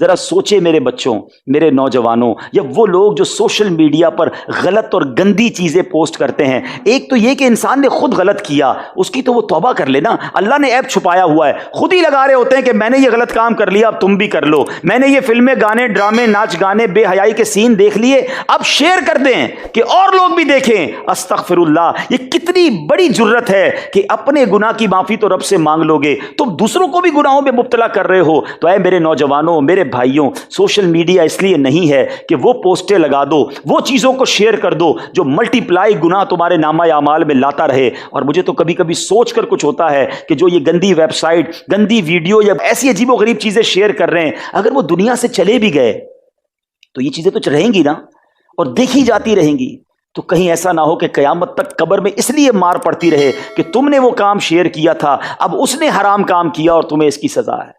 ذرا سوچے میرے بچوں، میرے نوجوانوں، یا وہ لوگ جو سوشل میڈیا پر غلط اور گندی چیزیں پوسٹ کرتے ہیں، ایک تو یہ کہ انسان نے خود غلط کیا، اس کی تو وہ توبہ کر لے نا، اللہ نے عیب چھپایا ہوا ہے، خود ہی لگا رہے ہوتے ہیں کہ میں نے یہ غلط کام کر لیا اب تم بھی کر لو، میں نے یہ فلمیں، گانے، ڈرامے، ناچ گانے، بے حیائی کے سین دیکھ لیے، اب شیئر کر دیں کہ اور لوگ بھی دیکھیں۔ استغفر اللہ، یہ کتنی بڑی جرت ہے کہ اپنے گناہ کی معافی تو رب سے مانگ لو گے، تم دوسروں کو بھی گناہوں میں مبتلا کر رہے ہو۔ تو اے میرے نوجوانوں، میرے بھائیوں، سوشل میڈیا اس لیے نہیں ہے کہ وہ پوسٹیں لگا دو، وہ چیزوں کو شیئر کر دو جو ملٹی پلائی گناہ تمہارے نامہ اعمال میں لاتا رہے۔ اور مجھے تو کبھی کبھی سوچ کر کچھ ہوتا ہے کہ جو یہ گندی ویب سائٹ، گندی ویڈیو یا ایسی عجیب و غریب چیزیں شیئر کر رہے ہیں، اگر وہ دنیا سے چلے بھی گئے تو یہ چیزیں تو رہیں گی نا، اور دیکھی جاتی رہیں گی۔ تو کہیں ایسا نہ ہو کہ قیامت تک قبر میں اس لیے مار پڑتی رہے کہ تم نے وہ کام شیئر کیا تھا، اب اس نے حرام کام کیا اور تمہیں اس کی سزا ہے۔